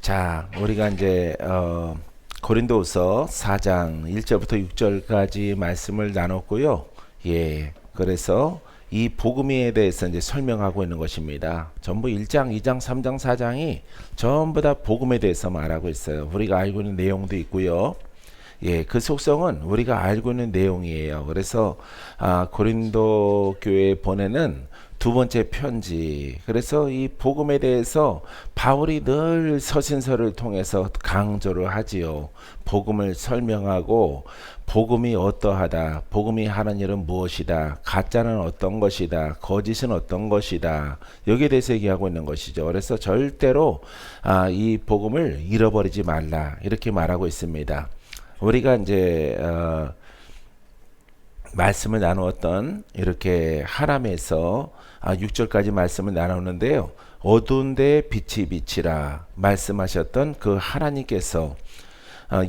자, 우리가 이제 고린도후서 4장 1절부터 6절까지 말씀을 나눴고요. 예. 그래서 이 복음에 대해서 이제 설명하고 있는 것입니다. 전부 1장, 2장, 3장, 4장이 전부 다 복음에 대해서 말하고 있어요. 우리가 알고 있는 내용도 있고요. 예, 그 속성은 우리가 알고 있는 내용이에요. 그래서 고린도 교회에 보내는 두 번째 편지. 그래서 이 복음에 대해서 바울이 늘 서신서를 통해서 강조를 하지요. 복음을 설명하고 복음이 어떠하다. 복음이 하는 일은 무엇이다. 가짜는 어떤 것이다. 거짓은 어떤 것이다. 여기에 대해서 얘기하고 있는 것이죠. 그래서 절대로 이 복음을 잃어버리지 말라. 이렇게 말하고 있습니다. 우리가 이제 말씀을 나누었던 이렇게 하람에서 6절까지 말씀을 나누는데요. 어두운 데 빛이 비치라 말씀하셨던 그 하나님께서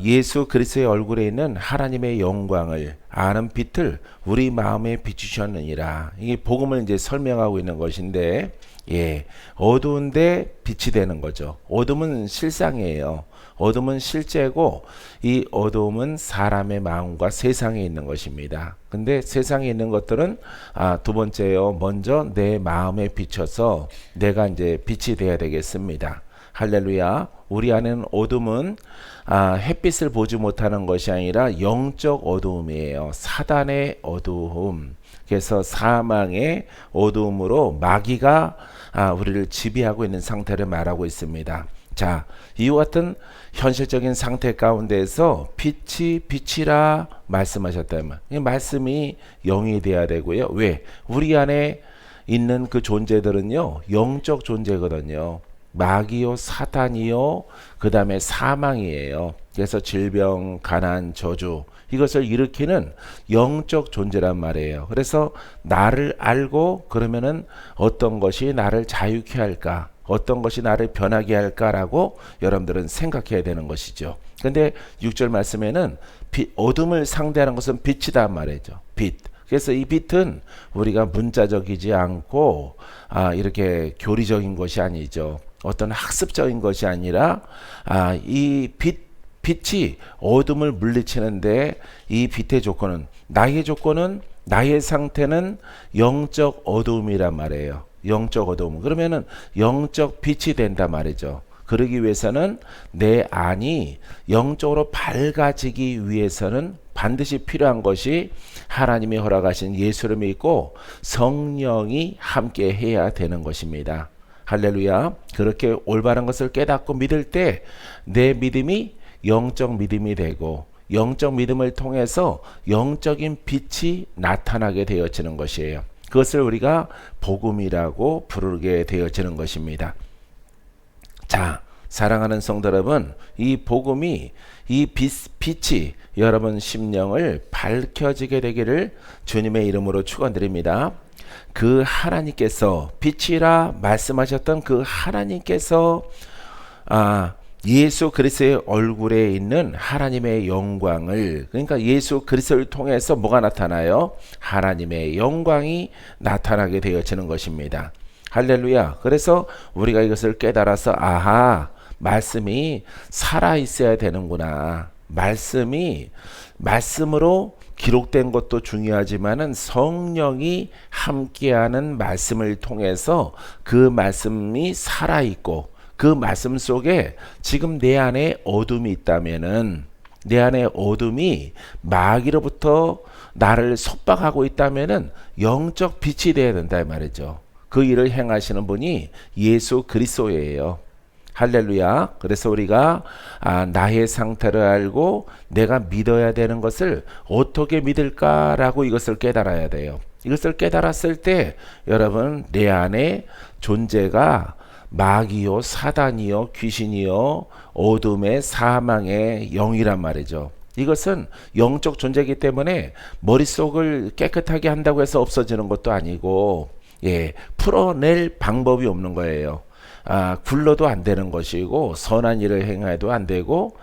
예수 그리스도의 얼굴에 있는 하나님의 영광을 아는 빛을 우리 마음에 비추셨느니라. 이게 복음을 이제 설명하고 있는 것인데, 예, 어두운데 빛이 되는 거죠. 어둠은 실상이에요. 어둠은 실제고 이 어두움은 사람의 마음과 세상에 있는 것입니다. 근데 세상에 있는 것들은 두 번째요. 먼저 내 마음에 비춰서 내가 이제 빛이 돼야 되겠습니다. 할렐루야. 우리 안에는 어둠은 햇빛을 보지 못하는 것이 아니라 영적 어두움이에요. 사단의 어두움. 그래서 사망의 어두움으로 마귀가 우리를 지배하고 있는 상태를 말하고 있습니다. 자, 이와 같은 현실적인 상태 가운데에서 빛이 비치라 말씀하셨다면 이 말씀이 영이 돼야 되고요. 왜? 우리 안에 있는 그 존재들은요, 영적 존재거든요. 마귀요, 사탄이요, 그 다음에 사망이에요. 그래서 질병, 가난, 저주 이것을 일으키는 영적 존재란 말이에요. 그래서 나를 알고 그러면은 어떤 것이 나를 자유케 할까? 어떤 것이 나를 변하게 할까라고 여러분들은 생각해야 되는 것이죠. 근데 6절 말씀에는 어둠을 상대하는 것은 빛이다 말이죠. 빛. 그래서 이 빛은 우리가 문자적이지 않고 이렇게 교리적인 것이 아니죠. 어떤 학습적인 것이 아니라 이 빛이 어둠을 물리치는데 이 빛의 조건은 나의 상태는 영적 어두움이란 말이에요. 영적 어두움. 그러면은 영적 빛이 된단 말이죠. 그러기 위해서는 내 안이 영적으로 밝아지기 위해서는 반드시 필요한 것이 하나님이 허락하신 예수를 믿고 성령이 함께 해야 되는 것입니다. 할렐루야. 그렇게 올바른 것을 깨닫고 믿을 때 내 믿음이 영적 믿음이 되고 영적 믿음을 통해서 영적인 빛이 나타나게 되어지는 것이에요. 그것을 우리가 복음이라고 부르게 되어지는 것입니다. 자, 사랑하는 성도 여러분, 이 복음이 이 빛이 여러분 심령을 밝혀지게 되기를 주님의 이름으로 축원드립니다. 그 하나님께서 빛이라 말씀하셨던 그 하나님께서 예수 그리스도의 얼굴에 있는 하나님의 영광을, 그러니까 예수 그리스도를 통해서 뭐가 나타나요? 하나님의 영광이 나타나게 되어지는 것입니다. 할렐루야. 그래서 우리가 이것을 깨달아서 말씀이 살아 있어야 되는구나. 말씀으로 기록된 것도 중요하지만은 성령이 함께하는 말씀을 통해서 그 말씀이 살아 있고 그 말씀 속에 지금 내 안에 어둠이 있다면은, 내 안에 어둠이 마귀로부터 나를 속박하고 있다면은 영적 빛이 되어야 된다 이 말이죠. 그 일을 행하시는 분이 예수 그리스도예요. 할렐루야. 그래서 우리가 나의 상태를 알고 내가 믿어야 되는 것을 어떻게 믿을까라고 이것을 깨달아야 돼요. 이것을 깨달았을 때 여러분 내 안에 존재가 마귀요, 사단이요, 귀신이요, 어둠의 사망의 영이란 말이죠. 이것은 영적 존재이기 때문에 머릿속을 깨끗하게 한다고 해서 없어지는 것도 아니고, 예, 풀어낼 방법이 없는 거예요. 굴러도 안 되는 것이고 선한 일을 행해도 안 되고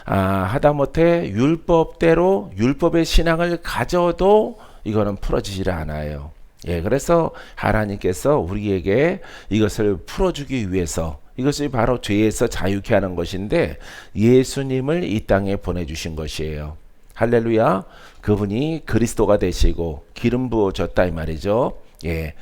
하다못해 율법대로 율법의 신앙을 가져도 이거는 풀어지질 않아요. 예, 그래서 하나님께서 우리에게 이것을 풀어주기 위해서 이것이 바로 죄에서 자유케 하는 것인데 예수님을 이 땅에 보내주신 것이에요. 할렐루야. 그분이 그리스도가 되시고 기름 부어졌다 이 말이죠. 예.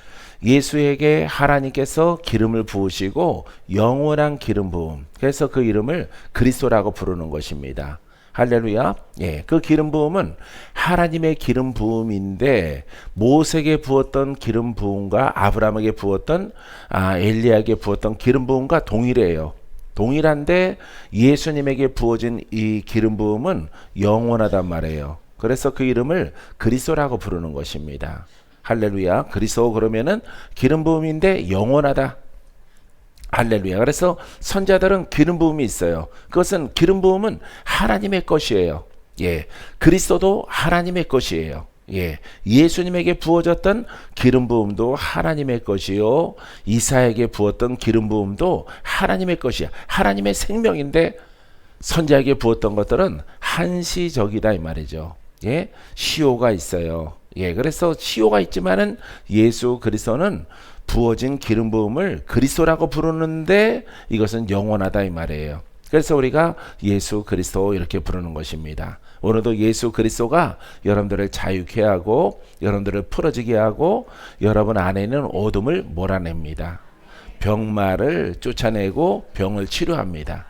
예수에게 하나님께서 기름을 부으시고 영원한 기름 부음. 그래서 그 이름을 그리스도라고 부르는 것입니다. 할렐루야. 예. 그 기름 부음은 하나님의 기름 부음인데 모세에게 부었던 기름 부음과 아브라함에게 부었던 엘리야에게 부었던 기름 부음과 동일해요. 동일한데 예수님에게 부어진 이 기름 부음은 영원하단 말이에요. 그래서 그 이름을 그리스도라고 부르는 것입니다. 할렐루야. 그리스도 그러면은 기름 부음인데 영원하다. 할렐루야. 그래서 선자들은 기름 부음이 있어요. 그것은 기름 부음은 하나님의 것이에요. 예. 그리스도도 하나님의 것이에요. 예. 예수님에게 부어졌던 기름 부음도 하나님의 것이요. 이사에게 부었던 기름 부음도 하나님의 것이야. 하나님의 생명인데 선자에게 부었던 것들은 한시적이다 이 말이죠. 예. 시효가 있어요. 예. 그래서 시효가 있지만은 예수 그리스도는 부어진 기름 부음을 그리스도라고 부르는데 이것은 영원하다 이 말이에요. 그래서 우리가 예수 그리스도 이렇게 부르는 것입니다. 오늘도 예수 그리스도가 여러분들을 자유케 하고 여러분들을 풀어지게 하고 여러분 안에 있는 어둠을 몰아냅니다. 병마를 쫓아내고 병을 치료합니다.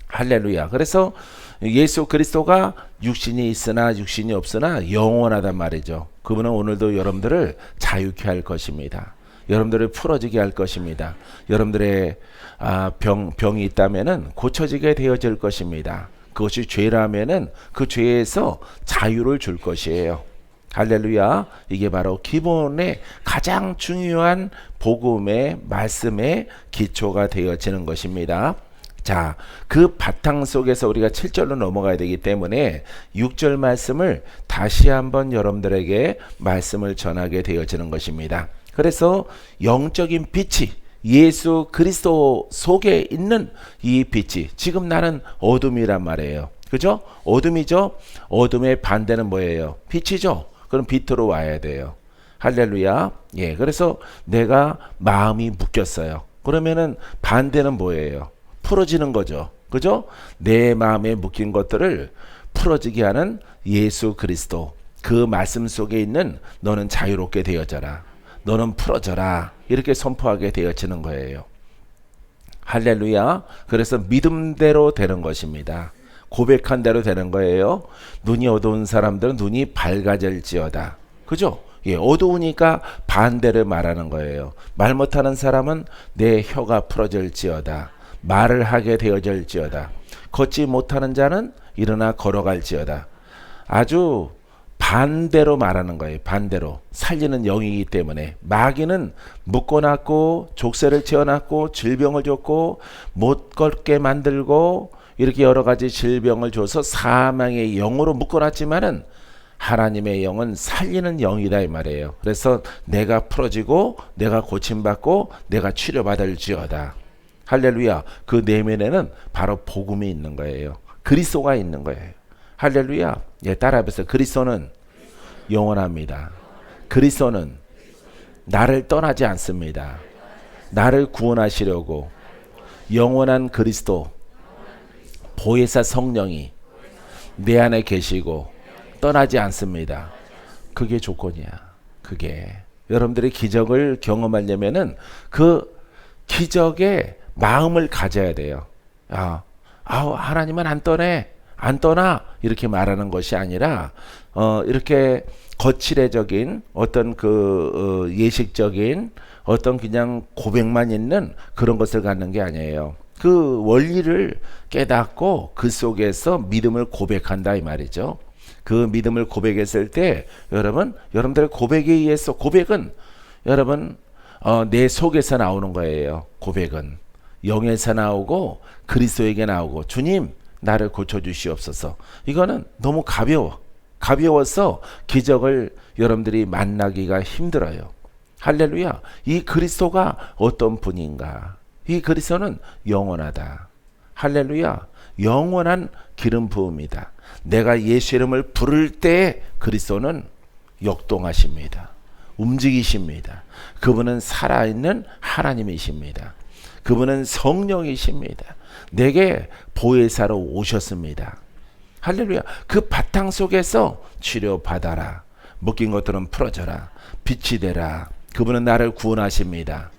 할렐루야. 그래서 예수 그리스도가 육신이 있으나 육신이 없으나 영원하단 말이죠. 그분은 오늘도 여러분들을 자유케 할 것입니다. 여러분들을 풀어지게 할 것입니다. 여러분들의 병이 있다면은 고쳐지게 되어질 것입니다. 그것이 죄라면은 그 죄에서 자유를 줄 것이에요. 할렐루야. 이게 바로 기본의 가장 중요한 복음의 말씀의 기초가 되어지는 것입니다. 자, 그 바탕 속에서 우리가 7절로 넘어가야 되기 때문에 6절 말씀을 다시 한번 여러분들에게 말씀을 전하게 되어지는 것입니다. 그래서 영적인 빛이 예수 그리스도 속에 있는 이 빛이 지금 나는 어둠이란 말이에요. 그죠? 어둠이죠? 어둠의 반대는 뭐예요? 빛이죠? 그럼 빛으로 와야 돼요. 할렐루야. 예. 그래서 내가 마음이 묶였어요. 그러면은 반대는 뭐예요? 풀어지는 거죠. 그죠? 내 마음에 묶인 것들을 풀어지게 하는 예수 그리스도. 그 말씀 속에 있는 너는 자유롭게 되어져라. 너는 풀어져라. 이렇게 선포하게 되어지는 거예요. 할렐루야. 그래서 믿음대로 되는 것입니다. 고백한 대로 되는 거예요. 눈이 어두운 사람들은 눈이 밝아질지어다. 그죠? 예, 어두우니까 반대를 말하는 거예요. 말 못하는 사람은 내 혀가 풀어질지어다. 말을 하게 되어질지어다. 걷지 못하는 자는 일어나 걸어갈지어다. 아주 반대로 말하는 거예요. 반대로. 살리는 영이기 때문에. 마귀는 묶어놨고 족쇄를 채워놨고 질병을 줬고 못 걷게 만들고 이렇게 여러 가지 질병을 줘서 사망의 영으로 묶어놨지만은 하나님의 영은 살리는 영이다 이 말이에요. 그래서 내가 풀어지고 내가 고침받고 내가 치료받을지어다. 할렐루야. 그 내면에는 바로 복음이 있는 거예요. 그리스도가 있는 거예요. 할렐루야. 예, 따라해보세요. 그리스도는 영원합니다. 그리스도는 나를 떠나지 않습니다. 나를 구원하시려고 영원한 그리스도 보혜사 성령이 내 안에 계시고 떠나지 않습니다. 그게 조건이야. 그게 여러분들이 기적을 경험하려면은 그 기적의 마음을 가져야 돼요. 하나님은 안 떠내. 안 떠나 이렇게 말하는 것이 아니라 이렇게 거칠애적인 어떤 예식적인 어떤 그냥 고백만 있는 그런 것을 갖는 게 아니에요. 그 원리를 깨닫고 그 속에서 믿음을 고백한다 이 말이죠. 그 믿음을 고백했을 때 여러분들의 고백에 의해서 고백은 여러분 내 속에서 나오는 거예요. 고백은 영에서 나오고 그리스도에게 나오고 주님 나를 고쳐주시옵소서. 이거는 너무 가벼워서 기적을 여러분들이 만나기가 힘들어요. 할렐루야. 이 그리스도가 어떤 분인가? 이 그리스도는 영원하다. 할렐루야. 영원한 기름 부음이다. 내가 예수 이름을 부를 때 그리스도는 역동하십니다. 움직이십니다. 그분은 살아있는 하나님이십니다. 그분은 성령이십니다. 내게 보혜사로 오셨습니다. 할렐루야. 그 바탕 속에서 치료받아라. 묶인 것들은 풀어져라. 빛이 되라. 그분은 나를 구원하십니다.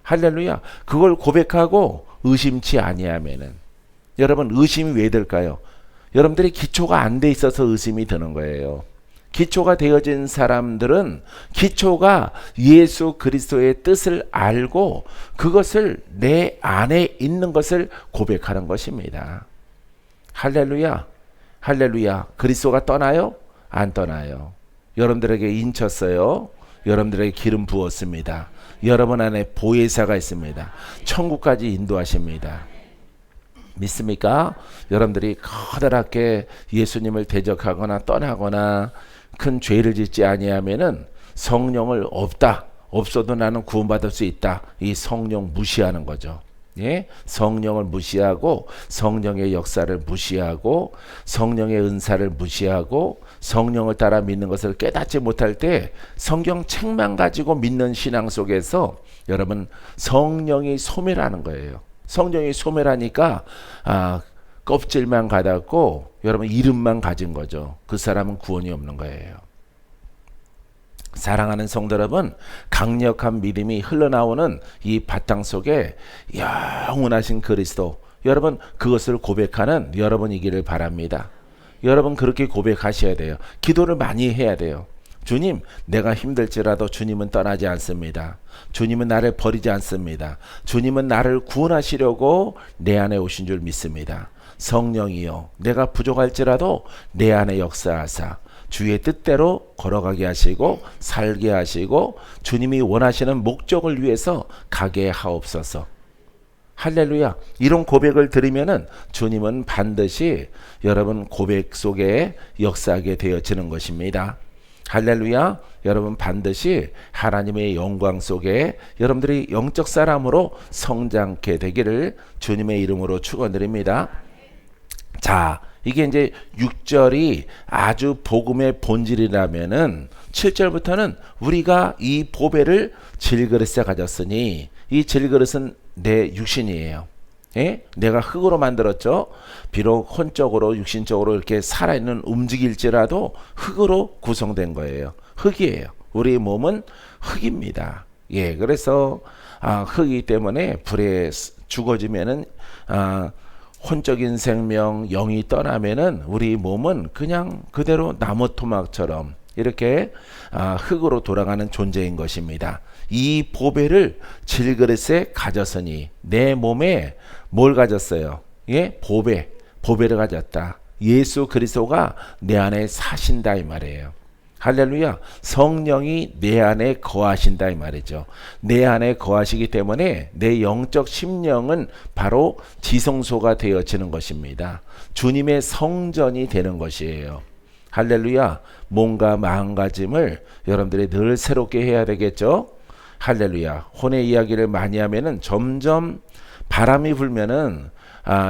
할렐루야. 그걸 고백하고 의심치 아니하면은, 여러분 의심이 왜 들까요? 여러분들이 기초가 안 돼 있어서 의심이 드는 거예요. 기초가 되어진 사람들은 기초가 예수 그리스도의 뜻을 알고 그것을 내 안에 있는 것을 고백하는 것입니다. 할렐루야. 할렐루야. 그리스도가 떠나요? 안 떠나요. 여러분들에게 인쳤어요. 여러분들에게 기름 부었습니다. 여러분 안에 보혜사가 있습니다. 천국까지 인도하십니다. 믿습니까? 여러분들이 커다랗게 예수님을 대적하거나 떠나거나 큰 죄를 짓지 아니하면은 성령을 없어도 나는 구원받을 수 있다. 이 성령 무시하는 거죠. 예? 성령을 무시하고 성령의 역사를 무시하고 성령의 은사를 무시하고 성령을 따라 믿는 것을 깨닫지 못할 때 성경책만 가지고 믿는 신앙 속에서 여러분 성령이 소멸하는 거예요. 성령이 소멸하니까 껍질만 가닿고 여러분 이름만 가진 거죠. 그 사람은 구원이 없는 거예요. 사랑하는 성도 여러분, 강력한 믿음이 흘러나오는 이 바탕 속에 영원하신 그리스도, 여러분 그것을 고백하는 여러분이기를 바랍니다. 여러분 그렇게 고백하셔야 돼요. 기도를 많이 해야 돼요. 주님, 내가 힘들지라도 주님은 떠나지 않습니다. 주님은 나를 버리지 않습니다. 주님은 나를 구원하시려고 내 안에 오신 줄 믿습니다. 성령이여, 내가 부족할지라도 내 안에 역사하사 주의 뜻대로 걸어가게 하시고 살게 하시고 주님이 원하시는 목적을 위해서 가게 하옵소서. 할렐루야. 이런 고백을 드리면은 주님은 반드시 여러분 고백 속에 역사하게 되어지는 것입니다. 할렐루야. 여러분 반드시 하나님의 영광 속에 여러분들이 영적 사람으로 성장케 되기를 주님의 이름으로 축원드립니다. 자, 이게 이제 6절이 아주 복음의 본질이라면은 7절부터는 우리가 이 보배를 질그릇에 가졌으니 이 질그릇은 내 육신이에요. 예? 내가 흙으로 만들었죠. 비록 혼적으로 육신적으로 이렇게 살아있는 움직일지라도 흙으로 구성된 거예요. 흙이에요. 우리 몸은 흙입니다. 예, 그래서 흙이기 때문에 불에 죽어지면은 혼적인 생명, 영이 떠나면은 우리 몸은 그냥 그대로 나무 토막처럼 이렇게 흙으로 돌아가는 존재인 것입니다. 이 보배를 질그릇에 가졌으니 내 몸에 뭘 가졌어요? 예, 보배를 가졌다. 예수 그리스도가 내 안에 사신다 이 말이에요. 할렐루야. 성령이 내 안에 거하신다 이 말이죠. 내 안에 거하시기 때문에 내 영적 심령은 바로 지성소가 되어지는 것입니다. 주님의 성전이 되는 것이에요. 할렐루야. 몸과 마음가짐을 여러분들이 늘 새롭게 해야 되겠죠. 할렐루야. 혼의 이야기를 많이 하면은 점점 바람이 불면은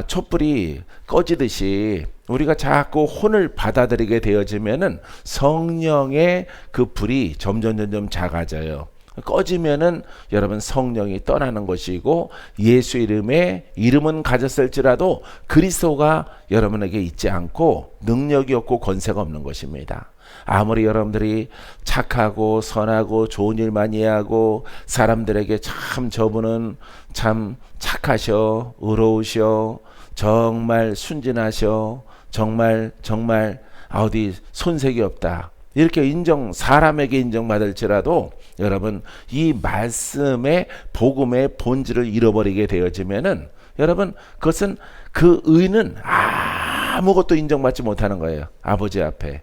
촛불이 꺼지듯이 우리가 자꾸 혼을 받아들이게 되어지면은 성령의 그 불이 점점 작아져요. 꺼지면은 여러분 성령이 떠나는 것이고 예수 이름은 가졌을지라도 그리스도가 여러분에게 있지 않고 능력이 없고 권세가 없는 것입니다. 아무리 여러분들이 착하고 선하고 좋은 일 많이 하고 사람들에게 참 저분은 참 착하셔, 의로우셔, 정말 순진하셔, 정말 어디 손색이 없다 이렇게 사람에게 인정받을지라도 여러분 이 말씀의 복음의 본질을 잃어버리게 되어지면은 여러분 그것은 그 의는 아무것도 인정받지 못하는 거예요. 아버지 앞에.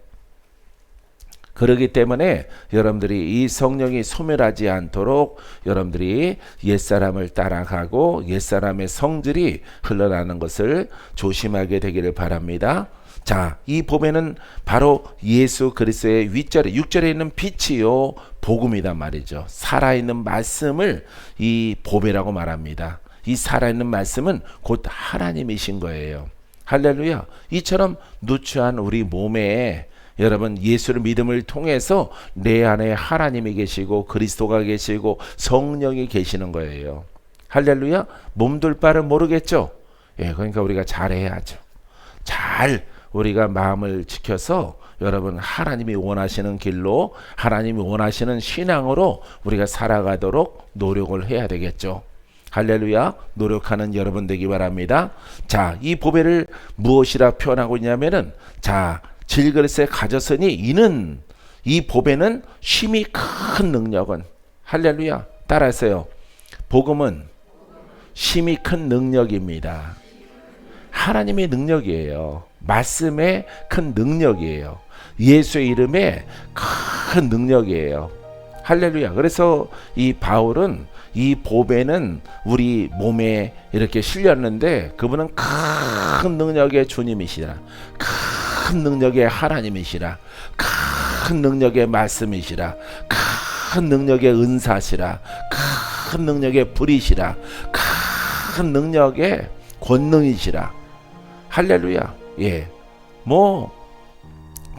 그렇기 때문에 여러분들이 이 성령이 소멸하지 않도록 여러분들이 옛사람을 따라가고 옛사람의 성질이 흘러나는 것을 조심하게 되기를 바랍니다. 자, 이 보배는 바로 예수 그리스도의 윗절에 6절에 있는 빛이요 복음이란 말이죠. 살아있는 말씀을 이 보배라고 말합니다. 이 살아있는 말씀은 곧 하나님이신 거예요. 할렐루야. 이처럼 누추한 우리 몸에 여러분 예수를 믿음을 통해서 내 안에 하나님이 계시고 그리스도가 계시고 성령이 계시는 거예요. 할렐루야. 몸둘 바를 모르겠죠. 예, 그러니까 우리가 잘해야죠. 잘 우리가 마음을 지켜서 여러분 하나님이 원하시는 길로, 하나님이 원하시는 신앙으로 우리가 살아가도록 노력을 해야 되겠죠. 할렐루야. 노력하는 여러분 되기 바랍니다. 자, 이 보배를 무엇이라 표현하고 있냐면은, 자, 질그릇에 가졌으니 이는, 이 보배는 심히 큰 능력은, 할렐루야. 따라하세요. 복음은 심히 큰 능력입니다. 하나님의 능력이에요. 말씀의 큰 능력이에요. 예수의 이름에 큰 능력이에요. 할렐루야. 그래서 이 바울은 이 보배는 우리 몸에 이렇게 실렸는데 그분은 큰 능력의 주님이시라, 큰 능력의 하나님이시라, 큰 능력의 말씀이시라, 큰 능력의 은사시라, 큰 능력의 불이시라, 큰 능력의 권능이시라. 할렐루야. 예,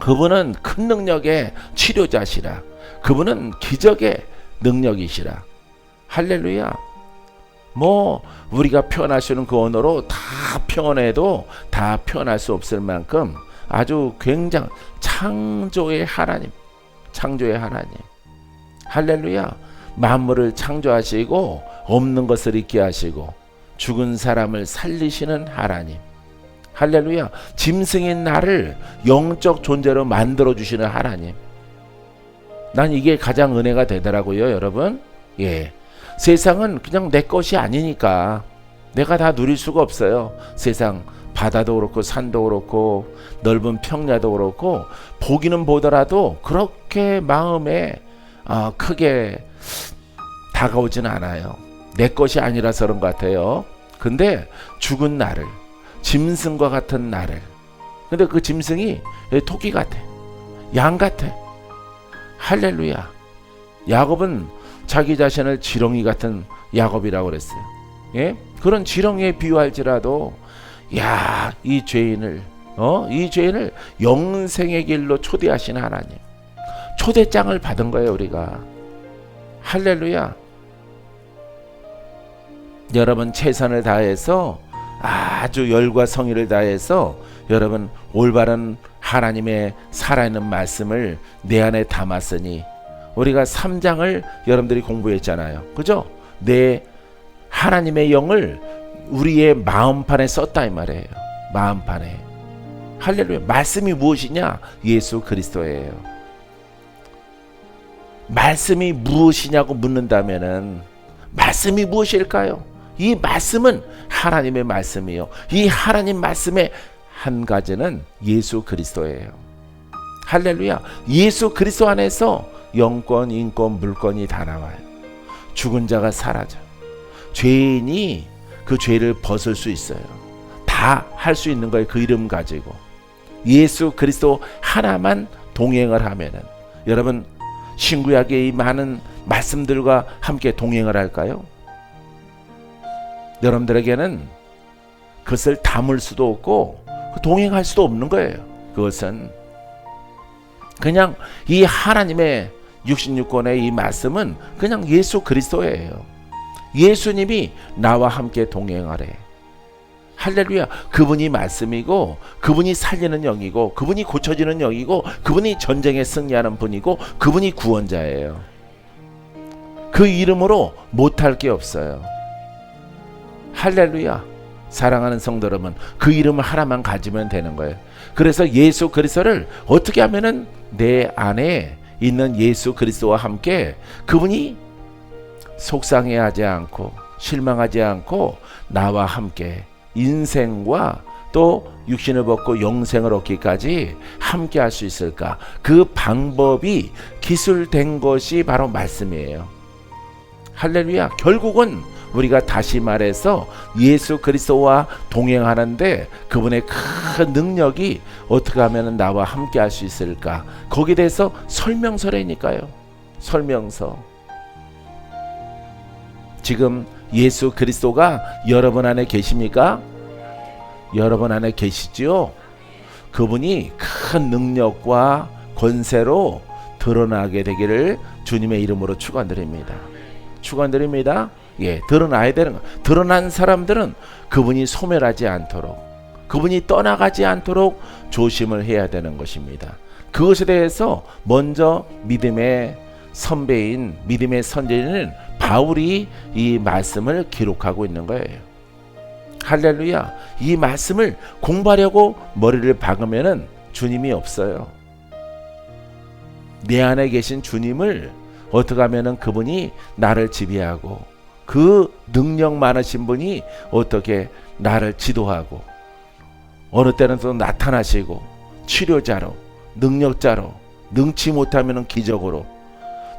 그분은 큰 능력의 치료자시라, 그분은 기적의 능력이시라. 할렐루야. 우리가 표현하시는 그 언어로 다 표현해도 다 표현할 수 없을 만큼 아주 굉장히 창조의 하나님, 창조의 하나님. 할렐루야. 만물을 창조하시고 없는 것을 있게 하시고 죽은 사람을 살리시는 하나님. 할렐루야. 짐승인 나를 영적 존재로 만들어주시는 하나님. 난 이게 가장 은혜가 되더라고요, 여러분. 예, 세상은 그냥 내 것이 아니니까 내가 다 누릴 수가 없어요. 세상 바다도 그렇고 산도 그렇고 넓은 평야도 그렇고 보기는 보더라도 그렇게 마음에 크게 다가오지는 않아요. 내 것이 아니라서 그런 것 같아요. 근데 죽은 나를, 짐승과 같은 나를, 근데 그 짐승이 토끼 같아, 양 같아. 할렐루야. 야곱은 자기 자신을 지렁이 같은 야곱이라고 그랬어요. 예? 그런 지렁이에 비유할지라도 이 죄인을 영생의 길로 초대하신 하나님, 초대장을 받은 거예요, 우리가. 할렐루야. 여러분 최선을 다해서 아주 열과 성의를 다해서 여러분 올바른 하나님의 살아있는 말씀을 내 안에 담았으니, 우리가 3장을 여러분들이 공부했잖아요. 그죠? 내 하나님의 영을 우리의 마음판에 썼다 이 말이에요. 마음판에. 할렐루야. 말씀이 무엇이냐? 예수 그리스도예요. 말씀이 무엇이냐고 묻는다면은 말씀이 무엇일까요? 이 말씀은 하나님의 말씀이요. 이 하나님 말씀의 한 가지는 예수 그리스도예요. 할렐루야. 예수 그리스도 안에서 영권, 인권, 물권이 다 나와요. 죽은 자가 사라져. 죄인이 그 죄를 벗을 수 있어요. 다 할 수 있는 거예요. 그 이름 가지고. 예수 그리스도 하나만 동행을 하면은, 여러분 신구약의 이 많은 말씀들과 함께 동행을 할까요? 여러분들에게는 그것을 담을 수도 없고 동행할 수도 없는 거예요. 그것은 그냥 이 하나님의 66권의 이 말씀은 그냥 예수 그리스도예요. 예수님이 나와 함께 동행하래. 할렐루야. 그분이 말씀이고, 그분이 살리는 영이고, 그분이 고쳐지는 영이고, 그분이 전쟁에 승리하는 분이고, 그분이 구원자예요. 그 이름으로 못할 게 없어요. 할렐루야. 사랑하는 성도 여러분, 그 이름 하나만 가지면 되는 거예요. 그래서 예수 그리스도를 어떻게 하면은 내 안에 있는 예수 그리스도와 함께 그분이 속상해하지 않고 실망하지 않고 나와 함께 인생과 또 육신을 벗고 영생을 얻기까지 함께 할 수 있을까? 그 방법이 기술된 것이 바로 말씀이에요. 할렐루야. 결국은 우리가 다시 말해서 예수 그리스도와 동행하는데 그분의 큰 능력이 어떻게 하면 나와 함께 할 수 있을까? 거기에 대해서 설명서라니까요. 설명서. 지금 예수 그리스도가 여러분 안에 계십니까? 여러분 안에 계시죠? 그분이 큰 능력과 권세로 드러나게 되기를 주님의 이름으로 축원드립니다. 축원드립니다. 드러나야 되는 거. 드러난 사람들은 그분이 소멸하지 않도록, 그분이 떠나가지 않도록 조심을 해야 되는 것입니다. 그것에 대해서 먼저 믿음의 선배인, 믿음의 선제인 바울이 이 말씀을 기록하고 있는 거예요. 할렐루야. 이 말씀을 공부하려고 머리를 박으면은 주님이 없어요. 내 안에 계신 주님을 어떻게 하면은 그분이 나를 지배하고, 그 능력 많으신 분이 어떻게 나를 지도하고, 어느 때는 또 나타나시고 치료자로, 능력자로, 능치 못하면은 기적으로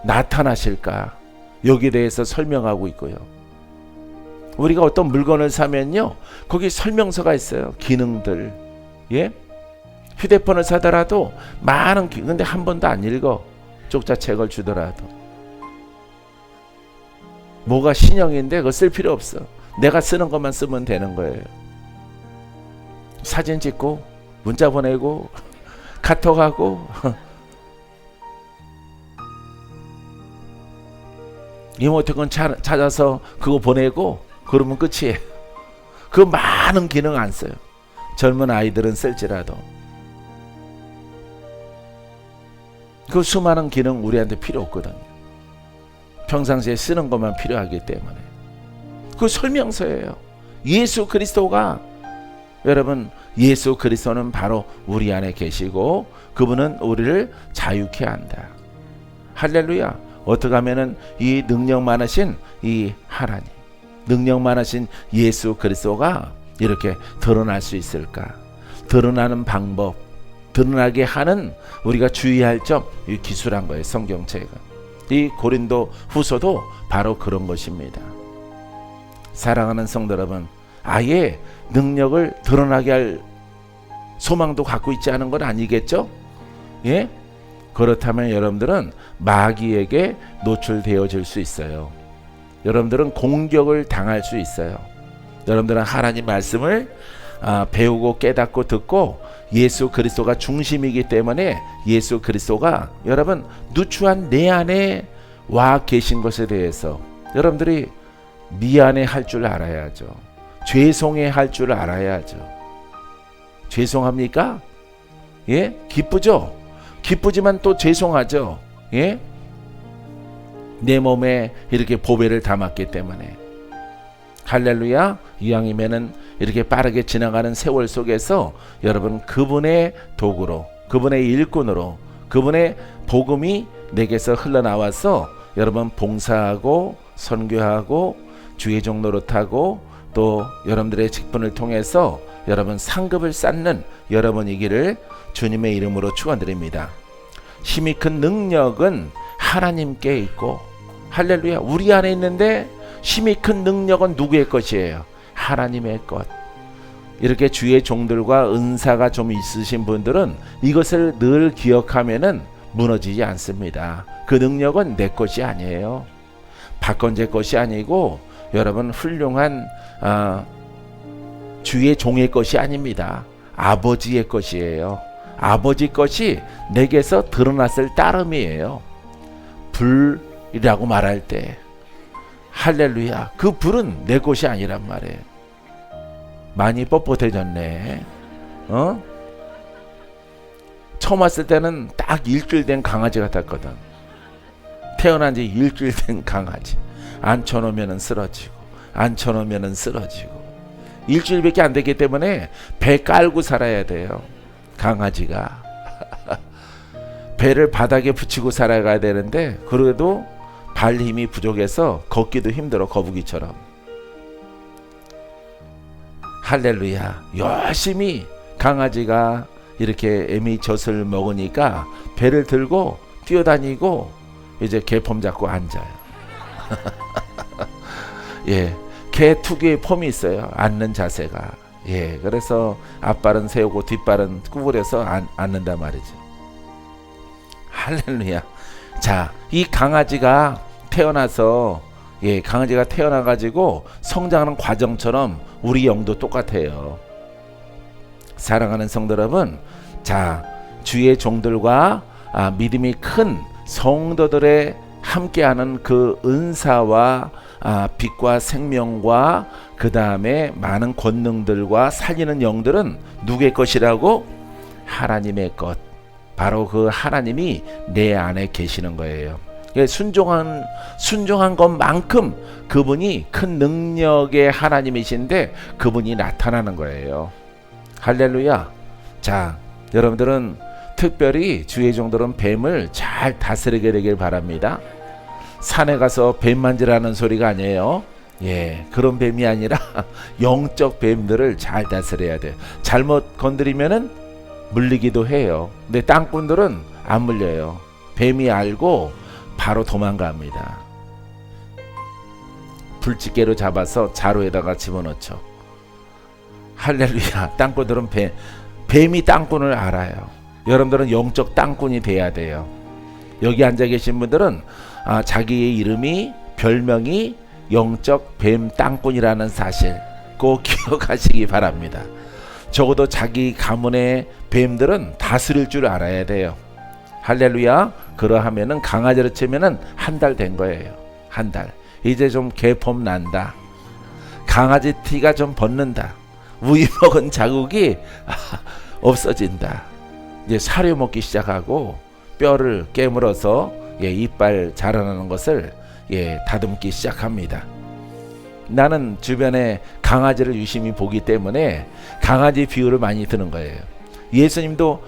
나타나실까, 여기에 대해서 설명하고 있고요. 우리가 어떤 물건을 사면요, 거기 설명서가 있어요. 기능들. 휴대폰을 사더라도 많은 근데 한 번도 안 읽어. 쪽자책을 주더라도. 뭐가 신형인데 그거 쓸 필요 없어. 내가 쓰는 것만 쓰면 되는 거예요. 사진 찍고 문자 보내고 카톡하고 이모티콘 찾아서 그거 보내고 그러면 끝이에요. 그 많은 기능 안 써요. 젊은 아이들은 쓸지라도. 그 수많은 기능 우리한테 필요 없거든요. 평상시에 쓰는 것만 필요하기 때문에. 그 설명서예요. 예수 그리스도가, 여러분, 예수 그리스도는 바로 우리 안에 계시고 그분은 우리를 자유케 한다. 할렐루야. 어떻게 하면은 이 능력 많으신 이 하나님, 능력 많으신 예수 그리스도가 이렇게 드러날 수 있을까? 드러나는 방법, 드러나게 하는 우리가 주의할 점, 이 기술한 거예요. 성경책은. 이 고린도 후서도 바로 그런 것입니다. 사랑하는 성도 여러분, 아예 능력을 드러나게 할 소망도 갖고 있지 않은 건 아니겠죠? 그렇다면 여러분들은 마귀에게 노출되어질 수 있어요. 여러분들은 공격을 당할 수 있어요. 여러분들은 하나님 말씀을 배우고 깨닫고 듣고 예수 그리스도가 중심이기 때문에 예수 그리스도가 여러분 누추한 내 안에 와 계신 것에 대해서 여러분들이 미안해 할 줄 알아야죠. 죄송해 할 줄 알아야죠. 죄송합니까? 기쁘죠? 기쁘지만 또 죄송하죠. 내 몸에 이렇게 보배를 담았기 때문에. 할렐루야. 이왕이면은 이렇게 빠르게 지나가는 세월 속에서 여러분 그분의 도구로, 그분의 일꾼으로, 그분의 복음이 내게서 흘러나와서 여러분 봉사하고 선교하고 주의 종 노릇하고 또 여러분들의 직분을 통해서 여러분 상급을 쌓는 여러분이기를 주님의 이름으로 축원드립니다. 힘이 큰 능력은 하나님께 있고, 할렐루야, 우리 안에 있는데 힘이 큰 능력은 누구의 것이에요? 하나님의 것. 이렇게 주의 종들과 은사가 좀 있으신 분들은 이것을 늘 기억하면은 무너지지 않습니다. 그 능력은 내 것이 아니에요. 박건재 것이 아니고 여러분 훌륭한 주의 종의 것이 아닙니다. 아버지의 것이에요. 아버지 것이 내게서 드러났을 따름이에요. 불이라고 말할 때 할렐루야, 그 불은 내 것이 아니란 말이에요. 많이 뻣뻣해졌네. 처음 왔을 때는 딱 일주일 된 강아지 같았거든. 태어난 지 일주일 된 강아지. 앉혀놓으면 쓰러지고 앉혀놓으면 쓰러지고. 일주일밖에 안 되기 때문에 배 깔고 살아야 돼요. 강아지가 배를 바닥에 붙이고 살아가야 되는데 그래도 발 힘이 부족해서 걷기도 힘들어. 거북이처럼. 할렐루야. 열심히 강아지가 이렇게 애미 젖을 먹으니까 배를 들고 뛰어다니고 이제 개폼 잡고 앉아요. 개 특유의 폼이 있어요. 앉는 자세가. 그래서 앞발은 세우고 뒷발은 구부려서 앉는단 말이죠. 할렐루야. 자, 이 강아지가 태어나서 강아지가 태어나가지고 성장하는 과정처럼 우리 영도 똑같아요. 사랑하는 성도 여러분, 자, 주의 종들과 믿음이 큰 성도들의 함께하는 그 은사와 빛과 생명과 그 다음에 많은 권능들과 살리는 영들은 누구의 것이라고? 하나님의 것. 바로 그 하나님이 내 안에 계시는 거예요. 순종한 것만큼 그분이 큰 능력의 하나님이신데 그분이 나타나는 거예요. 할렐루야. 자, 여러분들은 특별히 주의 종들은 뱀을 잘 다스리게 되길 바랍니다. 산에 가서 뱀 만지라는 소리가 아니에요. 그런 뱀이 아니라 영적 뱀들을 잘 다스려야 돼요. 잘못 건드리면은 물리기도 해요. 근데 땅꾼들은 안 물려요. 뱀이 알고 바로 도망갑니다. 불집게로 잡아서 자루에다가 집어넣죠. 할렐루야. 땅꾼들은 뱀이 땅꾼을 알아요. 여러분들은 영적 땅꾼이 돼야 돼요. 여기 앉아 계신 분들은 자기의 이름이, 별명이 영적 뱀 땅꾼이라는 사실 꼭 기억하시기 바랍니다. 적어도 자기 가문의 뱀들은 다스릴 줄 알아야 돼요. 할렐루야. 그러하면은 강아지로 치면은 한 달 된 거예요. 한 달. 이제 좀 개폼 난다. 강아지 티가 좀 벗는다. 우유 먹은 자국이 없어진다. 이제 사료 먹기 시작하고 뼈를 깨물어서 이빨 자라나는 것을 다듬기 시작합니다. 나는 주변에 강아지를 유심히 보기 때문에 강아지 비유를 많이 드는 거예요. 예수님도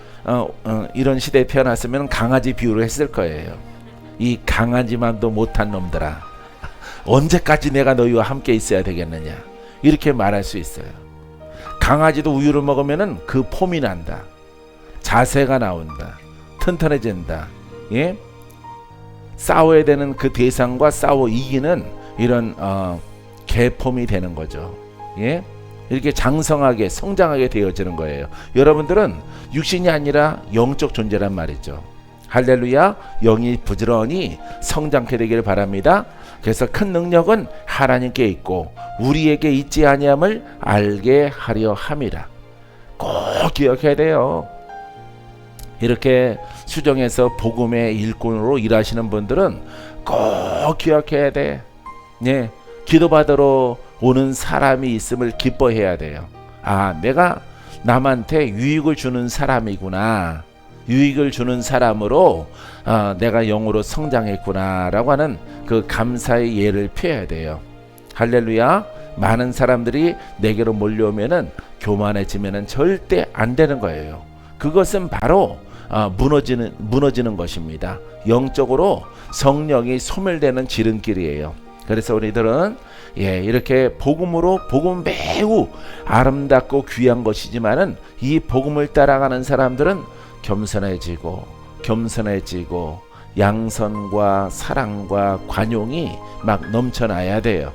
이런 시대에 태어났으면 강아지 비유를 했을 거예요. 이 강아지만도 못한 놈들아, 언제까지 내가 너희와 함께 있어야 되겠느냐, 이렇게 말할 수 있어요. 강아지도 우유를 먹으면은 그 폼이 난다. 자세가 나온다. 튼튼해진다. 싸워야 되는 그 대상과 싸워 이기는 이런 개폼이 되는 거죠. 이렇게 장성하게 성장하게 되어지는 거예요. 여러분들은 육신이 아니라 영적 존재란 말이죠. 할렐루야. 영이 부지런히 성장케 되기를 바랍니다. 그래서 큰 능력은 하나님께 있고 우리에게 있지 아니함을 알게 하려 함이라. 꼭 기억해야 돼요. 이렇게 수정에서 복음의 일꾼으로 일하시는 분들은 꼭 기억해야 돼. 기도받으러 오는 사람이 있음을 기뻐해야 돼요. 내가 남한테 유익을 주는 사람이구나. 유익을 주는 사람으로 내가 영으로 성장했구나 라고 하는 그 감사의 예를 표해야 돼요. 할렐루야. 많은 사람들이 내게로 몰려오면은 교만해지면은 절대 안 되는 거예요. 그것은 바로 무너지는 것입니다. 영적으로 성령이 소멸되는 지름길이에요. 그래서 우리들은 이렇게 복음은 매우 아름답고 귀한 것이지만은 이 복음을 따라가는 사람들은 겸손해지고 양선과 사랑과 관용이 막 넘쳐나야 돼요.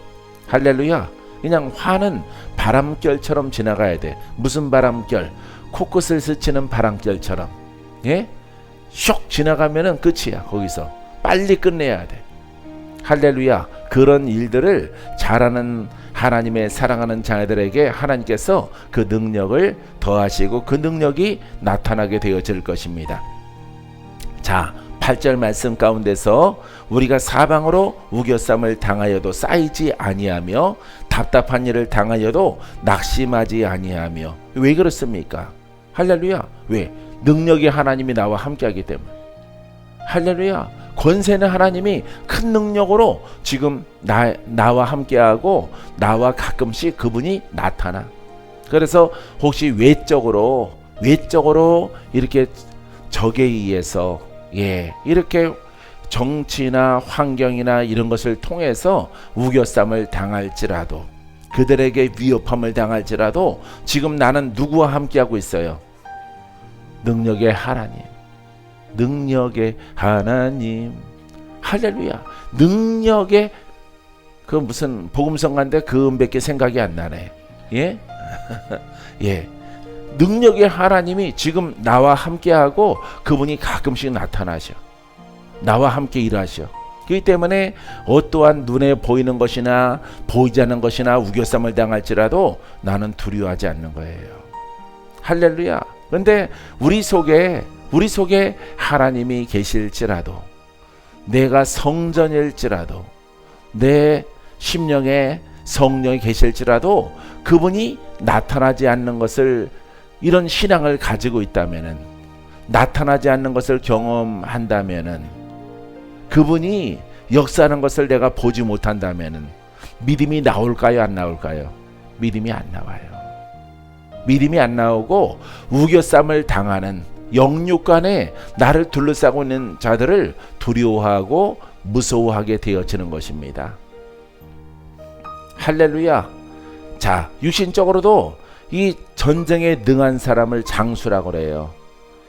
할렐루야. 그냥 화는 바람결처럼 지나가야 돼. 무슨 바람결? 코끝을 스치는 바람결처럼. 슉 지나가면은 끝이야. 거기서 빨리 끝내야 돼. 할렐루야. 그런 일들을 잘하는 하나님의 사랑하는 자녀들에게 하나님께서 그 능력을 더하시고 그 능력이 나타나게 되어질 것입니다. 자, 8절 말씀 가운데서 우리가 사방으로 우겨쌈을 당하여도 쌓이지 아니하며 답답한 일을 당하여도 낙심하지 아니하며. 왜 그렇습니까? 할렐루야. 왜? 능력의 하나님이 나와 함께하기 때문에. 할렐루야. 권세는 하나님이 큰 능력으로 지금 나와 함께하고 나와 가끔씩 그분이 나타나. 그래서 혹시 외적으로 이렇게 적에 의해서 이렇게 정치나 환경이나 이런 것을 통해서 우겨쌈을 당할지라도, 그들에게 위협함을 당할지라도 지금 나는 누구와 함께하고 있어요? 능력의 하나님. 능력의 하나님. 할렐루야. 능력의 그 무슨 복음성가인데 그 음밖에 생각이 안 나네. 능력의 하나님이 지금 나와 함께하고 그분이 가끔씩 나타나셔. 나와 함께 일하셔. 그렇기 때문에 어떠한 눈에 보이는 것이나 보이지 않는 것이나 우겨쌈을 당할지라도 나는 두려워하지 않는 거예요. 할렐루야. 그런데 우리 속에 하나님이 계실지라도, 내가 성전일지라도 내 심령에 성령이 계실지라도 그분이 나타나지 않는 것을, 이런 신앙을 가지고 있다면은, 나타나지 않는 것을 경험한다면은, 그분이 역사하는 것을 내가 보지 못한다면은 믿음이 나올까요, 안 나올까요? 믿음이 안 나와요. 믿음이 안 나오고 우겨쌈을 당하는, 영육간에 나를 둘러싸고 있는 자들을 두려워하고 무서워하게 되어지는 것입니다. 할렐루야. 자, 육신적으로도 이 전쟁에 능한 사람을 장수라고 그래요.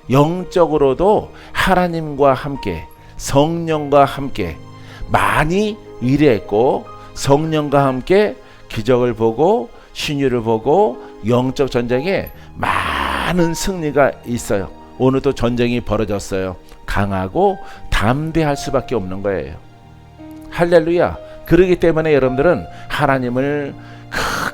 영적으로도 하나님과 함께, 성령과 함께 많이 일했고, 성령과 함께 기적을 보고 신유를 보고 영적 전쟁에 많은 승리가 있어요. 오늘도 전쟁이 벌어졌어요. 강하고 담대할 수밖에 없는 거예요. 할렐루야. 그러기 때문에 여러분들은 하나님을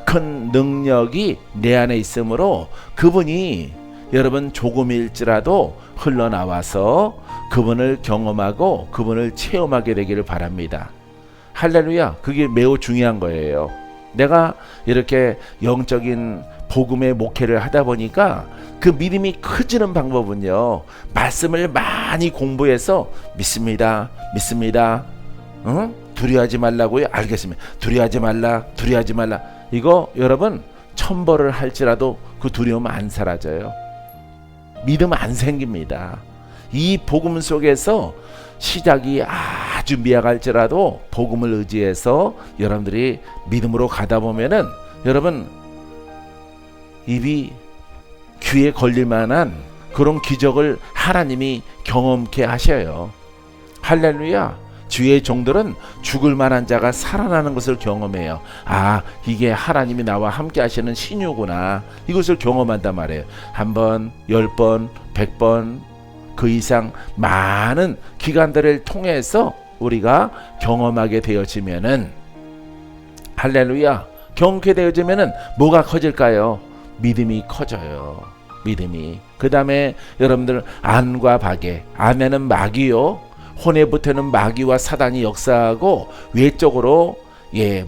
큰 능력이 내 안에 있으므로 그분이 여러분 조금일지라도 흘러나와서 그분을 경험하고 그분을 체험하게 되기를 바랍니다. 할렐루야. 그게 매우 중요한 거예요. 내가 이렇게 영적인 복음의 목회를 하다 보니까 그 믿음이 커지는 방법은요, 말씀을 많이 공부해서 믿습니다. 두려워하지 말라고요? 알겠습니다. 두려워하지 말라. 이거 여러분 천벌을 할지라도 그 두려움 안 사라져요. 믿음 안 생깁니다. 이 복음 속에서 시작이 아주 미약할지라도 복음을 의지해서 여러분들이 믿음으로 가다 보면은 여러분 입이 귀에 걸릴 만한 그런 기적을 하나님이 경험케 하셔요. 할렐루야. 주의 종들은 죽을 만한 자가 살아나는 것을 경험해요. 아, 이게 하나님이 나와 함께 하시는 신유구나. 이것을 경험한단 말이에요. 1번, 10번, 100번 그 이상 많은 기간들을 통해서 우리가 경험하게 되어지면은, 할렐루야, 경험하게 되어지면은 뭐가 커질까요? 믿음이 커져요. 믿음이. 그 다음에 여러분들 안과 박에, 안에는 마귀요, 혼에부터는 마귀와 사단이 역사하고 외적으로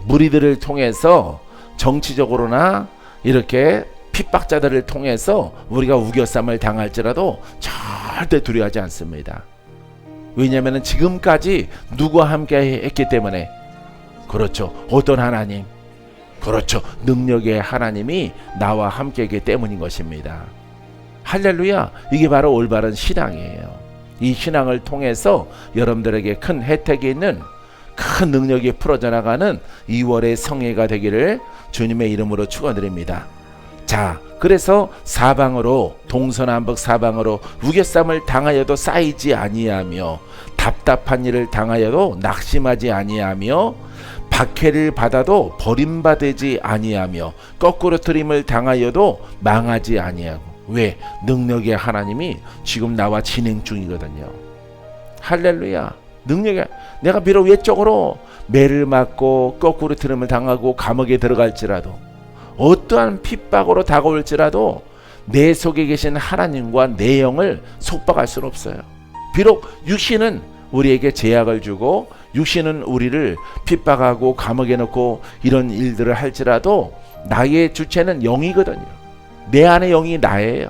무리들을 통해서 정치적으로나 이렇게 핍박자들을 통해서 우리가 우겨쌈을 당할지라도 절대 두려워하지 않습니다. 왜냐하면 지금까지 누구와 함께 했기 때문에. 그렇죠. 어떤 하나님? 그렇죠. 능력의 하나님이 나와 함께 했기 때문인 것입니다. 할렐루야. 이게 바로 올바른 신앙이에요. 이 신앙을 통해서 여러분들에게 큰 혜택이 있는, 큰 능력이 풀어져 나가는 2월의 성회가 되기를 주님의 이름으로 축원드립니다. 자, 그래서 사방으로, 동서남북 사방으로 우겨쌈을 당하여도 쌓이지 아니하며, 답답한 일을 당하여도 낙심하지 아니하며, 박해를 받아도 버림받지 아니하며, 거꾸로 트림을 당하여도 망하지 아니하고. 왜? 능력의 하나님이 지금 나와 진행 중이거든요. 할렐루야. 능력의, 내가 비록 외적으로 매를 맞고 거꾸로 트림을 당하고 감옥에 들어갈지라도, 어떠한 핍박으로 다가올지라도 내 속에 계신 하나님과 내 영을 속박할 수는 없어요. 비록 육신은 우리에게 제약을 주고 육신은 우리를 핍박하고 감옥에 넣고 이런 일들을 할지라도 나의 주체는 영이거든요. 내 안에 영이 나예요.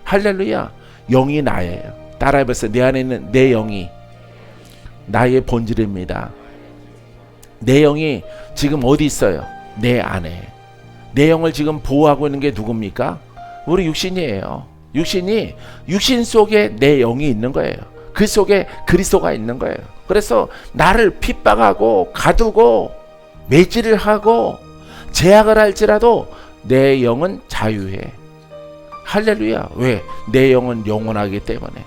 할렐루야. 영이 나예요. 따라해보세요. 내 안에 있는 내 영이 나의 본질입니다. 내 영이 지금 어디 있어요? 내 안에. 내 영을 지금 보호하고 있는 게 누굽니까? 우리 육신이에요. 육신이, 육신 속에 내 영이 있는 거예요. 그 속에 그리스도가 있는 거예요. 그래서 나를 핍박하고 가두고 매질을 하고 제약을 할지라도 내 영은 자유해. 할렐루야. 왜? 내 영은 영원하기 때문에,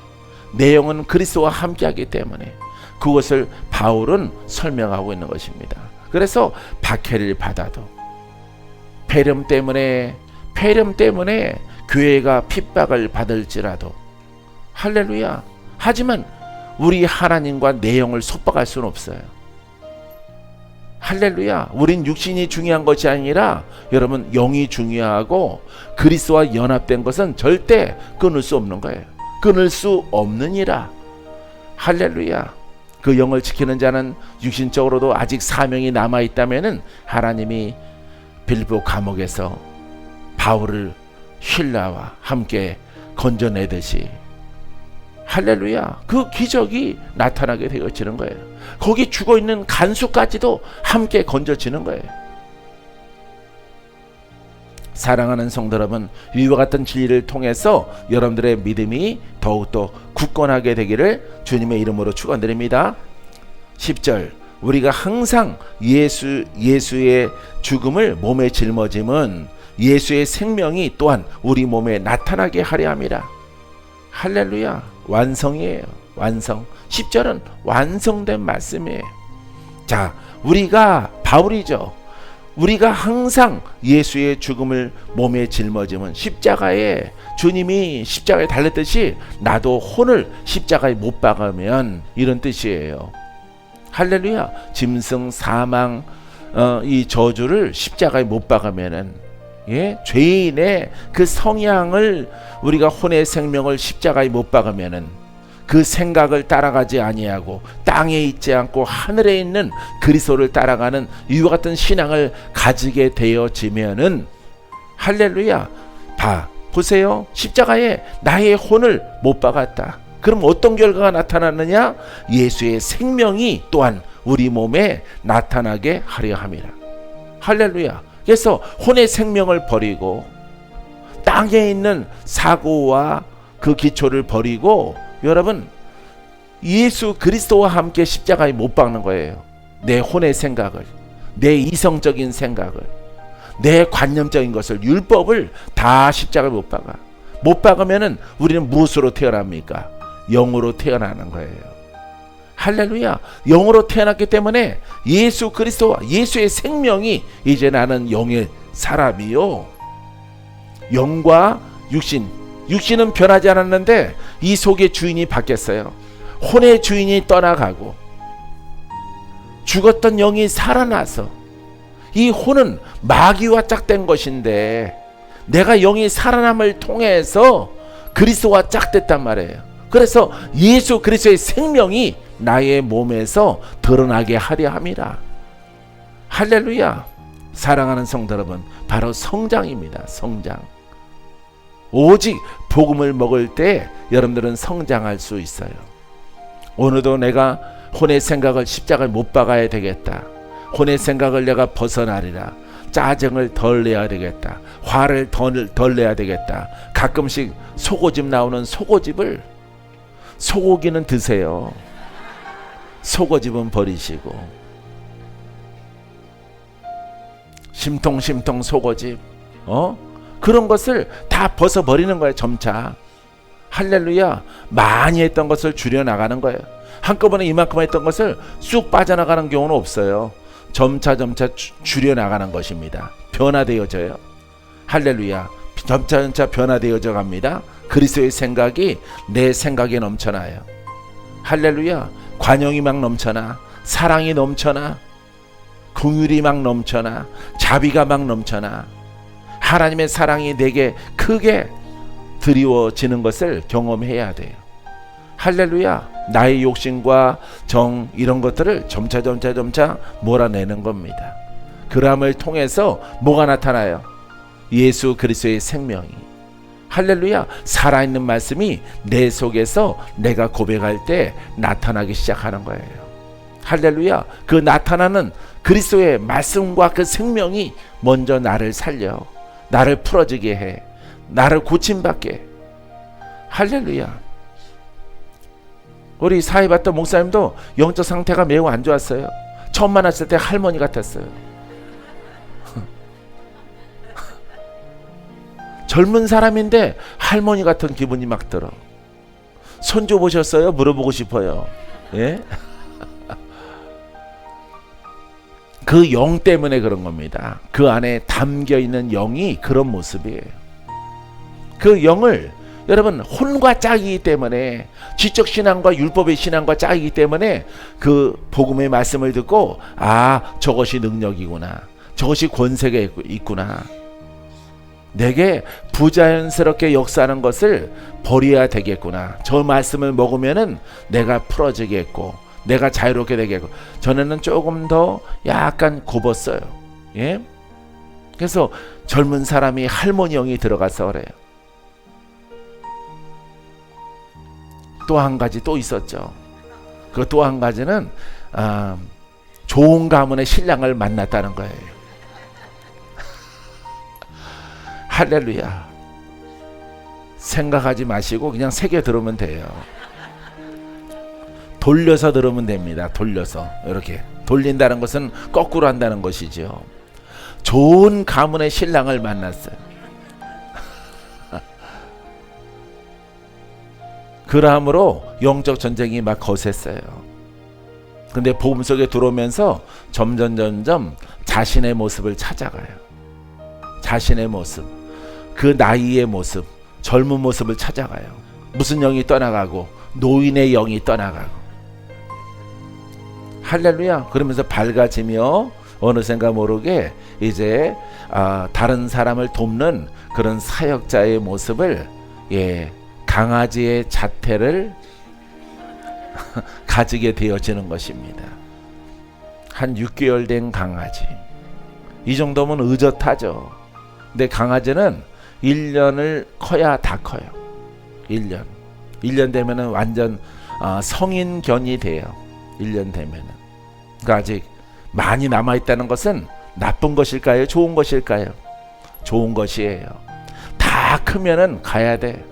내 영은 그리스도와 함께하기 때문에 그것을 바울은 설명하고 있는 것입니다. 그래서 박해를 받아도, 폐렴 때문에 교회가 핍박을 받을지라도, 할렐루야. 하지만 우리 하나님과 내 영을 속박할 수는 없어요. 할렐루야. 우린 육신이 중요한 것이 아니라 여러분 영이 중요하고, 그리스도와 연합된 것은 절대 끊을 수 없는 거예요. 끊을 수 없느니라. 할렐루야. 그 영을 지키는 자는 육신적으로도 아직 사명이 남아있다면 하나님이 빌립보 감옥에서 바울을 힐라와 함께 건져내듯이 할렐루야, 그 기적이 나타나게 되어지는 거예요. 거기 죽어있는 간수까지도 함께 건져지는 거예요. 사랑하는 성도 여러분, 이와 같은 진리를 통해서 여러분들의 믿음이 더욱더 굳건하게 되기를 주님의 이름으로 축원드립니다. 10절, 우리가 항상 예수의 죽음을 몸에 짊어짐은 예수의 생명이 또한 우리 몸에 나타나게 하려 함이라. 할렐루야, 완성이에요. 완성. 10절은 완성된 말씀이에요. 자, 우리가 바울이죠. 우리가 항상 예수의 죽음을 몸에 짊어지면 십자가에, 주님이 십자가에 달렸듯이 나도 혼을 십자가에 못 박으면, 이런 뜻이에요. 할렐루야. 짐승, 사망, 이 저주를 십자가에 못 박으면은, 죄인의 그 성향을, 우리가 혼의 생명을 십자가에 못 박으면은 그 생각을 따라가지 아니하고 땅에 있지 않고 하늘에 있는 그리스도를 따라가는 이와 같은 신앙을 가지게 되어지면은, 할렐루야, 보세요. 십자가에 나의 혼을 못 박았다. 그럼 어떤 결과가 나타나느냐? 예수의 생명이 또한 우리 몸에 나타나게 하려 함이라. 할렐루야. 그래서 혼의 생명을 버리고 땅에 있는 사고와 그 기초를 버리고, 여러분, 예수 그리스도와 함께 십자가에 못 박는 거예요. 내 혼의 생각을, 내 이성적인 생각을, 내 관념적인 것을, 율법을 다 십자가에 못 박아. 못 박으면은 우리는 무엇으로 태어납니까? 영으로 태어나는 거예요. 할렐루야. 영으로 태어났기 때문에 예수 그리스도와 예수의 생명이, 이제 나는 영의 사람이요, 영과 육신은 변하지 않았는데 이 속의 주인이 바뀌었어요. 혼의 주인이 떠나가고 죽었던 영이 살아나서, 이 혼은 마귀와 짝된 것인데 내가 영이 살아남을 통해서 그리스도와 짝됐단 말이에요. 그래서 예수 그리스도의 생명이 나의 몸에서 드러나게 하려 함이라. 할렐루야. 사랑하는 성도 여러분, 바로 성장입니다. 성장. 오직 복음을 먹을 때 여러분들은 성장할 수 있어요. 오늘도 내가 혼의 생각을 십자가에 못 박아야 되겠다. 혼의 생각을 내가 벗어나리라. 짜증을 덜 내야 되겠다. 화를 덜 내야 되겠다. 가끔씩 소고집 나오는 소고집을, 소고기는 드세요. 소고집은 버리시고. 심통심통 소고집, 그런 것을 다 벗어버리는 거예요. 점차. 할렐루야. 많이 했던 것을 줄여나가는 거예요. 한꺼번에 이만큼 했던 것을 쑥 빠져나가는 경우는 없어요. 점차 줄여나가는 것입니다. 변화되어져요. 할렐루야. 점차 변화되어져 갑니다. 그리스도의 생각이 내 생각에 넘쳐나요. 할렐루야. 관용이 막 넘쳐나, 사랑이 넘쳐나, 긍휼이 막 넘쳐나, 자비가 막 넘쳐나, 하나님의 사랑이 내게 크게 드리워지는 것을 경험해야 돼요. 할렐루야. 나의 욕심과 정, 이런 것들을 점차 몰아내는 겁니다. 그람을 통해서 뭐가 나타나요? 예수 그리스도의 생명이, 할렐루야, 살아있는 말씀이 내 속에서 내가 고백할 때 나타나기 시작하는 거예요. 할렐루야. 그 나타나는 그리스도의 말씀과 그 생명이 먼저 나를 살려, 나를 풀어지게 해, 나를 고침받게. 할렐루야. 우리 사회봤던 목사님도 영적 상태가 매우 안 좋았어요. 처음 만났을 때 할머니 같았어요. 젊은 사람인데 할머니 같은 기분이 막 들어. 손주 보셨어요? 물어보고 싶어요. 예? 그 영 때문에 그런 겁니다. 그 안에 담겨 있는 영이 그런 모습이에요. 그 영을, 여러분, 혼과 짝이기 때문에, 지적 신앙과 율법의 신앙과 짝이기 때문에 그 복음의 말씀을 듣고, 아, 저것이 능력이구나, 저것이 권세가 있구나, 내게 부자연스럽게 역사하는 것을 버려야 되겠구나, 저 말씀을 먹으면은 내가 풀어지겠고, 내가 자유롭게 되게 하고. 전에는 조금 더 약간 굽었어요. 예? 그래서 젊은 사람이 할머니 영이 들어가서 그래요. 또 한 가지 또 있었죠. 그 또 한 가지는 좋은 가문의 신랑을 만났다는 거예요. 할렐루야. 생각하지 마시고 그냥 새겨 들으면 돼요. 돌려서 들으면 됩니다. 돌려서. 이렇게 돌린다는 것은 거꾸로 한다는 것이죠. 좋은 가문의 신랑을 만났어요. 그러함으로 영적 전쟁이 막 거셌어요. 근데 복음 속에 들어오면서 점점 자신의 모습을 찾아가요. 자신의 모습, 그 나이의 모습, 젊은 모습을 찾아가요. 무슨 영이 떠나가고 노인의 영이 떠나가고. 할렐루야. 그러면서 밝아지며 어느샌가 모르게 이제 다른 사람을 돕는 그런 사역자의 모습을, 강아지의 자태를 가지게 되어지는 것입니다. 한 6개월 된 강아지. 이 정도면 의젓하죠. 근데 강아지는 1년을 커야 다 커요. 1년 되면은 완전 성인견이 돼요. 1년 되면은. 그러니까 아직 많이 남아있다는 것은 나쁜 것일까요? 좋은 것일까요? 좋은 것이에요. 다 크면은 가야 돼.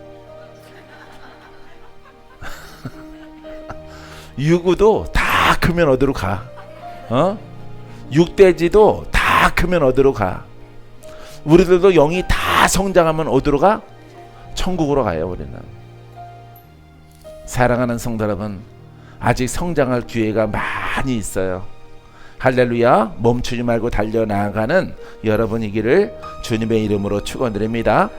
유구도 다 크면 어디로 가? 육돼지도 다 크면 어디로 가? 우리들도 영이 다 성장하면 어디로 가? 천국으로 가요. 우리는. 사랑하는 성도 여러분, 아직 성장할 기회가 많이 있어요. 할렐루야. 멈추지 말고 달려나가는 여러분이기를 주님의 이름으로 축원드립니다.